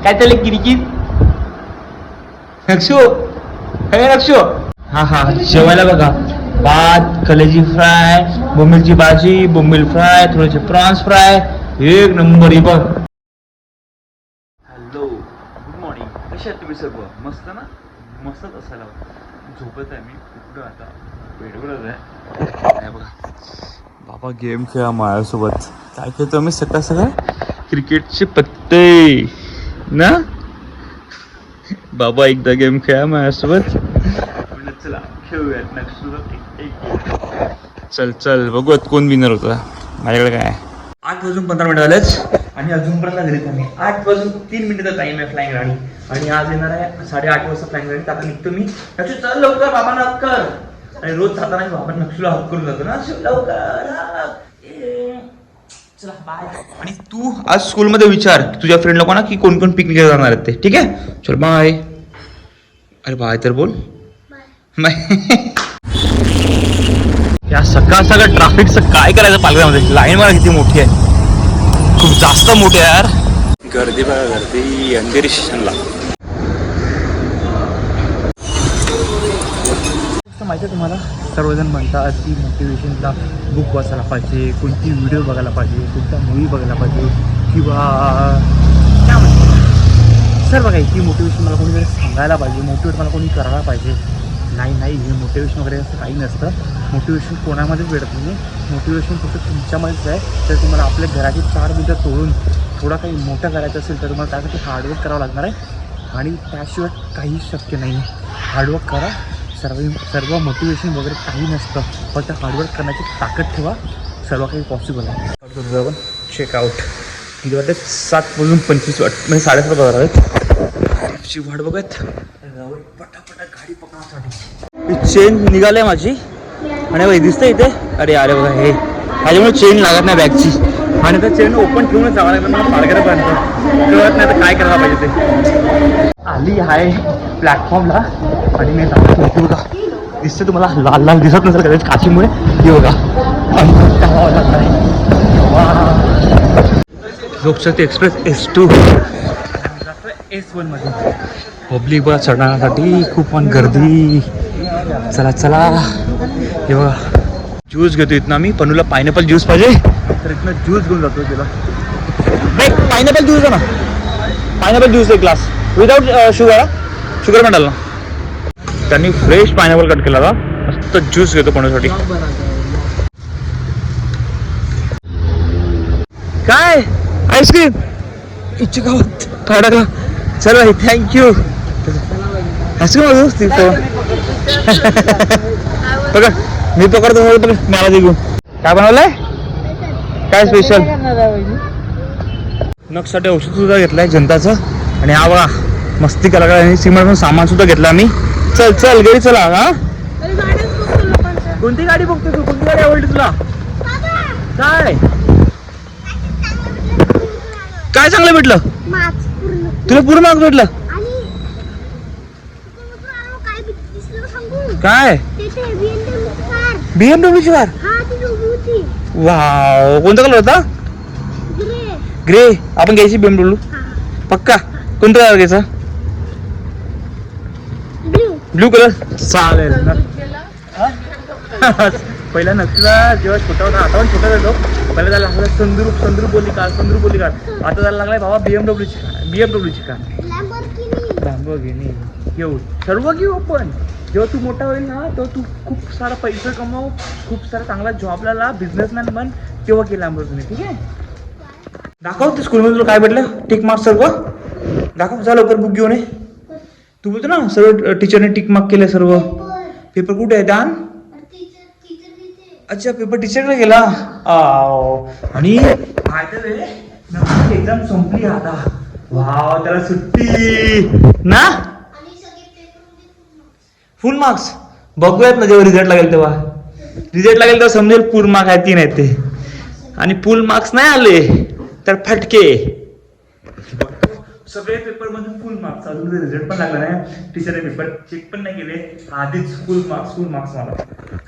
काय चाललंय किरकिर? नक्षू अरे नक्षू, हा हा जेवायला बघा, भात, कलेजी फ्राय, बोंबीलची भाजी, बोंबील फ्राय, थोडेसे प्रॉन्स फ्राय, एक नंबर. ही बघ. Hello, good morning. कसे आहेत तुम्ही सर्व? मस्त ना? मस्तच असायला. झोपत आहे मी कुठं आता, बेडवरच आहे. बघा बाबा गेम खेळा माझ्यासोबत. काय खेळतो मी सकाळ सकाळ? क्रिकेटचे पत्ते ना. बाबा एकदा गेम खेळा माझ्यासोबत. चला खेळूयात नक्षसोबत एक. चल चल बघूयात कोण विनर होता. माझ्याकडे काय 8:15 झालेच आणि अजूनपर्यंत घरी आम्ही 8:03 टाइम आहे फ्लाइंग राणी. आणि आज येणार आहे 8:30 वाजता फ्लाइंग राणी. आता निघतो मी. नक्षू चल लवकर, बाबांना हक कर. आणि रोज जाताना बाबा नक्षूला हक करून जातो ना. लवकर चला बाय. आणि तू आज स्कूलमध्ये विचार तुझ्या फ्रेंड लोकांना की कोण कोण पिकनिकला जाणार आहेत ते. ठीक आहे, चल बाय. अरे बाय तर बोल बाय. या सकाळ सकाळ ट्रॅफिकचं काय करायचं पालघरमध्ये. लाईन मला किती मोठी आहे, खूप जास्त मोठी आहे यार. गर्दी बघा, गर्दी अंधेरी स्टेशनला. माहिती आहे तुम्हाला, सर्वजण म्हणतात की मोटिवेशनला बुक वाचायला पाहिजे, कोणती व्हिडिओ बघायला पाहिजे, कोणता मूवी बघायला पाहिजे, किंवा काय म्हणतात सर्व काही की मोटिवेशन मला कोणीतरी सांगायला पाहिजे, मोटिवेट मला कोणी करायला पाहिजे. नाही नाही, हे मोटिवेशन वगैरे असं काही नसतं. मोटिवेशन कोणामध्येच भेटत नाही. मोटिवेशन फक्त तुमच्यामध्येच आहे. तर तुम्हाला आपल्या घराची 4 भिंत तोडून थोडा काही मोठं करायचं असेल तर तुम्हाला त्यासाठी हार्डवर्क करावं लागणार आहे. आणि त्याशिवाय काहीच शक्य नाही आहे. हार्डवर्क करा. सर्व मोटिवेशन वगैरे काही नसतं, फक्त हार्डवर्क करण्याची ताकद ठेवा. सर्व काही पॉसिबल आहे. आपण चेकआउट किती वाटते 7:25 म्हणजे 7:30 वाजत आहेत. ची वाट बघत पटापटा गाडी पकडण्यासाठी. चेन निघाली माझी आणि बघा दिसतं इथे. अरे अरे बघा हे ह्याच्यामुळे चेन लागत नाही बॅगची. आणि आता चेन ओपन ठेवूनच जावं लागतं मला पालघरपर्यंत. कळत नाही तर काय करायला पाहिजे ते. आली आहे प्लॅटफॉर्मला आणि मी जातो बघा. दिसते तुम्हाला लाल लाल दिसत नसेल कदाचित काचीमुळे. हे बघा लोकशक्ती एक्सप्रेस S2 S1 मध्ये. पब्लिक बस चढण्यासाठी खूप पण गर्दी. चला चला. हे बघा ज्यूस घेतो इथनं आम्ही. पनूला पायनॅपल ज्यूस पाहिजे तर इथनं ज्यूस घेऊन जातो तिला. नाही पायनॅपल ज्यूस आहे ना, पायनॅपल ज्यूस एक ग्लास विदाउट शुगर पण ना. त्यांनी फ्रेश पायनॅपल कट केला होता. मस्त ज्यूस घेतो पनूसाठी. काय आईस्क्रीम इच्छू गावात काय टाकला. चल भाई थँक्यू. आईस्क्रीम बघा मी पकडतो मला घेऊन. काय बनवलंय, काय स्पेशल. नक्षसाठी औषध सुद्धा घेतलंय जनताचं. आणि हा बघा मस्ती कलाकार आणि सिमेंट सामान सुद्धा घेतलं आम्ही. चल चल घरी चला. हा कोणती गाडी बघतो तू, कोणती गाडी आवडली तुला. काय काय चांगलं भेटलं तुला, पूर्ण मार्क्स भेटलं. काय BMW ची कार. वाव कोणता कलर होता. ग्रे. आपण घ्यायची BMW पक्का. कोणता कलर घ्यायचा. ब्लू कलर चालेल ना. पहिला नक्षला जेव्हा छोटा होता, आता पण छोटा होतो. पहिला त्याला लागला संद्रूप बोली कार. आता त्याला लागलाय बाबा BMW ची कार. लॅम्बोर्गिनी घेऊ, सर्व घेऊ आपण. जेव्हा तू मोठा होईल ना तेव्हा तू खूप सारा पैसा कमाव, खूप सारा चांगला जॉबला लाव, बिझनेसमॅन बन, तेव्हा केला लॅम्बोर्गिनी. ठीक आहे. दाखव ते स्कूलमध्ये तुला काय भेटलं. टिक मार्क सर्व दाखव. जा लवकर बुक घेऊन ये. तू बोलतो ना सर्व टीचरने टिक मार्क केले सर्व. पेपर कुठे आहे दान. अच्छा पेपर टीचरकडे गेला. आणि एक्झाम संपली आता. वाव त्याला सुट्टी ना. फुल मार्क्स बघूयात ना जेव्हा रिझल्ट लागेल तेव्हा. रिझल्ट लागेल तेव्हा समजेल फुल मार्क्स आहे 3 आहेत ते. आणि फुल मार्क्स नाही आले तर फटके. सगळे पेपर मध्ये फुल मार्क्स. अजून रिझल्ट पण लागला नाही. टीचरने पेपर चेक पण नाही केले. आधीच फुल मार्क्स मला.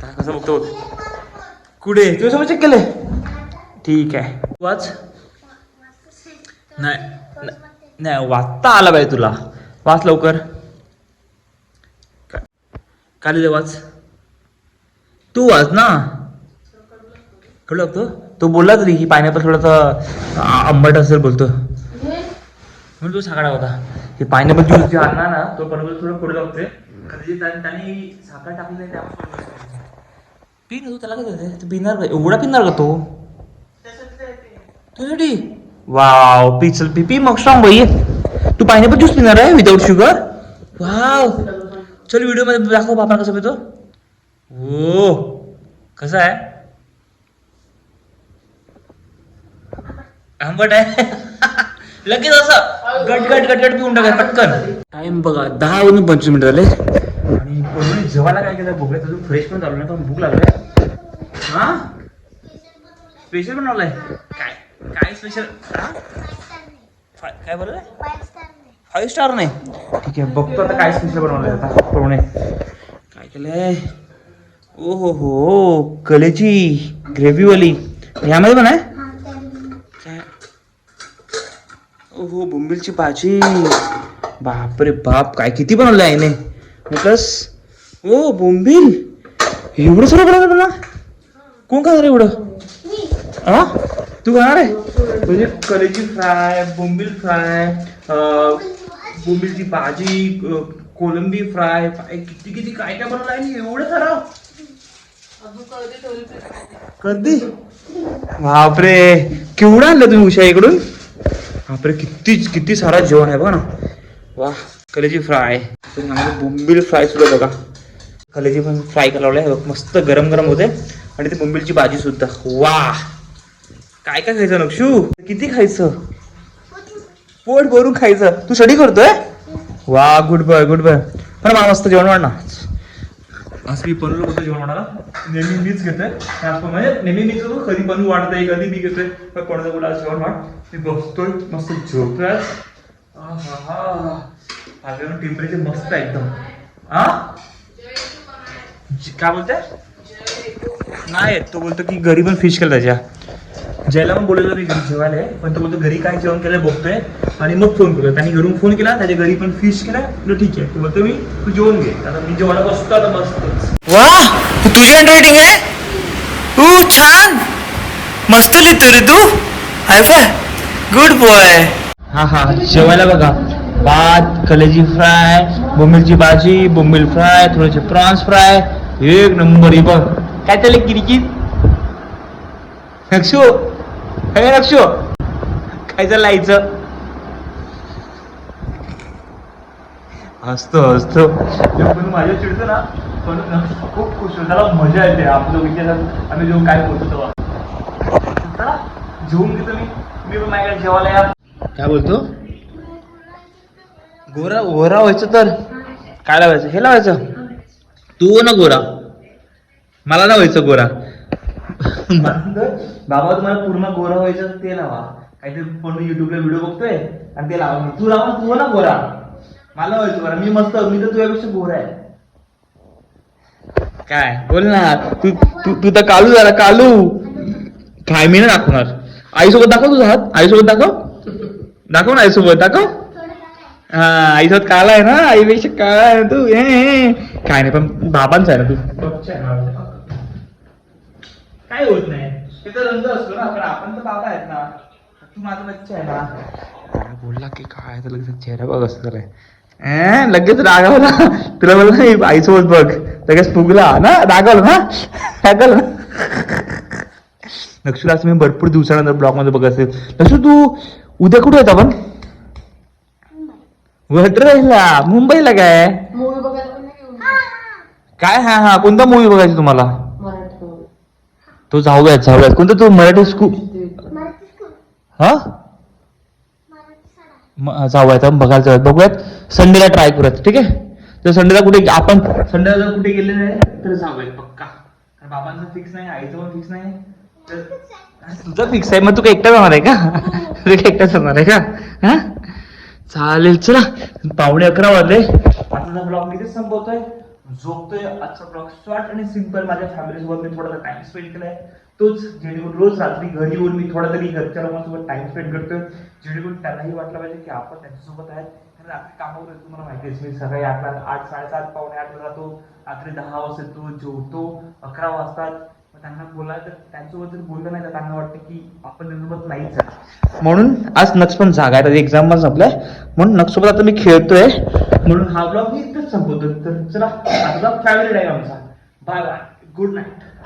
काय कसं बघतो कुठे तुझ्या समोर चेक केले. ठीक आहे वाच. नाही वाचता आला पाहिजे तुला. वाच लवकर. काय लिहिलं वाच. तू वाच ना. कळलं लागतो. तो बोलला तरी की पायनॅपल थोडासा आंबट असेल बोलतो म्हणून तो साकडा होता. हे पायनॅपल ज्यूस जे आणला ना तो बरोबर थोडं कडू लागतोय. कधी त्याने साखर टाकली नाही त्यामुळे पी ना तू. त्याला काय तू पिणार का? एवढा पिणार का तो तुझ्यासाठी? Wow P. चल पी मग स्ट्रॉंग भाई. तू पायनॅपल ज्यूस पिणार आहे विदाउट शुगर? वाव चल व्हिडिओ मध्ये दाखव बाबा कसं पितो. हो कसं आहे? आंबट आहे. लगेच असं गट पिऊन टाकाय पटकन. टाइम बघा 10:25 मिनिटं झाले आणि कोणी जेवायला काय केलं भूक अजून फ्रेश पण चालू नाही पण भूक लागलाय. हा स्पेशल बनवलंय. काय काय स्पेशल? काय बोललाय? 5 स्टार नाही. ठीक आहे बघतो आता काय स्पेशल बनवलंय. आता कोणे काय केलंय? ओ हो कलेची ग्रेव्हीवाली यामध्ये पण आहे. ओहो बोंबीलची भाजी. बापरे बाप काय किती बनवलं आहे प्लस. ओ बोंबील एवढं सगळं बनवलं तुला? कोण खाणार एवढं? हा तू खाणार आहे म्हणजे कलेची फ्राय, बोंबील फ्राय, बोंबीलची भाजी, कोलंबी फ्राय, किती काय काय बनवलं आहे एवढं खरं. कधी? बापरे केवढं आणलं तुम्ही उषा इकडून? बापरे किती सारा जेवण आहे बघा ना. वा कलेजी फ्राय. बोंबील फ्राय सुद्धा बघा. कलेजी पण फ्राय करावं बघ मस्त गरम होते. आणि ती बोंबीलची भाजी सुद्धा. वा काय काय खायचं नक्षू? किती खायचं? पोट भरून खायचं. तू स्टडी करतोय? वा गुड बॉय पण मला मस्त जेवण वाढ ना. आज मी बनवलं होतं जेवण वाढायला. नेहमी मीच घेतोय म्हणजे नेहमी मीच घेतो. कधी बनवू वाटतंय कधी मी घेतोय. पण कोणाचं बोला जेवण वाढ. मी बसतोय मस्त झोपतोय. टेम्परेचर मस्त आहे एकदम. काय बोलतोय? नाही तो बोलतो की घरी पण फिश केलं त्याच्या. जयला पण बोललो मी घरी जेवायला पण तो बोलतो घरी काय जेवण केलं बघतोय आणि मग फोन केला. त्यांनी घरून फोन केला त्याच्या घरी पण फिश केला. ठीक आहे तू बोलतो तू जेवण घे. आता मी जेवायला बसतो आता मस्त. वा तुझी हँडरायटिंग आहे. तू छान मस्त लिहितो रे तू. Hi good boy. हा जेवायला बघा. भात, कलेजी फ्राय, बोंबीलची भाजी, बोंबील फ्राय, थोडेसे प्रॉन्स फ्राय. एक नंबर. ही बघ काय चाललंय किरकिर. नक्षू काय चाललायचं? हसतो माझ्या चिडतो ना पण खूप खुश होतो. त्याला मजा येते. आपलं विचारात आम्ही जेव्हा काय बोलतो तेव्हा जेवून घेतो मी पण माझ्याकडे जेवायला या. काय बोलतो? गोरा व्हायचं तर काय लावायचं? हे लावायचं. तू ना गोरा मला ना व्हायचं गोरा. बाबा तुम्हाला पूर्ण गोरा व्हायचं ते लावा. काहीतरी पण युट्यूबला व्हिडिओ बघतोय आणि ते लावा. तू लावा तू ना गोरा. मला व्हायचं गोरा. मी तर तुझ्यापेक्षा गोरा आहे. काय बोल ना. तू तर कालू झाला कालू. काय मी ना दाखवणार. आईसोबत दाखव तुझा हात. आईसोबत दाखव ना. आईसोबत दाखव. हा आईसोबत काला आहे ना. आईपेक्षा काळा आहे तू. काय नाही पण बाबांचा आहे ना तू. काय होत नाही ते तर रंग असतो ना. पण आपण तर बाबा आहेत ना. तू माझा बच्चा आहे ना. काय बोलला की काय तर लगेच चेहरा बघ असं झालंय. लगेच रागावला. तुला बोलला आईसोबत बघ लगेच फुगला ना. रागावलं ना. नक्षूला असं मी भरपूर दिवसानंतर ब्लॉग मध्ये बघत असेल. नक्षू तू उद्या कुठे येत आपण? वट्रेला मुंबईला काय हा कोणता मूवी बघायचा तुम्हाला? तो जाऊयात कोणता? तू मराठी स्कूल हा जाऊयात बघूयात. संडेला ट्राय करूयात. ठीक आहे. तर संडेला कुठे आपण संडेला जर कुठे गेले नाही तर जाऊयात पक्का. बाबांचं फिक्स नाही. आईचं पण फिक्स नाही. तुझं फिक्स आहे. मग तू एकटा जाणार आहे का? एकटा जाणार आहे का? हा चालेल चला. 11:15 वाजले. आजचा ब्लॉग किती संपवतोय. झोपतोय. आजचा ब्लॉग शॉर्ट आणि सिंपल. माझ्या फॅमिली सोबत मी थोडासा टाइम स्पेंड केलाय. तोच जेणेकरून रोज रात्री घरी येऊन मी थोडा तरी घरच्या लोकांसोबत टाइम स्पेंड करतोय, जेणेकरून त्यांनाही वाटलं पाहिजे की आपण त्यांच्यासोबत आहेत. कारण रात्री कामावर येतो, तुम्हाला माहिती आहे मी सकाळी 8 साडेसात पावणे 8ला जातो, रात्री 10 वाजता येतो, जेवतो, 11 वाजतात. मग त्यांना बोलायला तर त्यांच्यासोबत जर बोललं नाही तर त्यांना वाटतं की आपण त्यांच्यासोबत नाहीच आहे. म्हणून आज नक्स पण जागा आहे, एक्झाम पण संपलाय, म्हणून नक्सोबत आता मी खेळतोय. म्हणून हा ब्लॉग मी इथंच संपवतो. तर चला, आता फॅमिली टाईम आमचा. Bye bye, good night.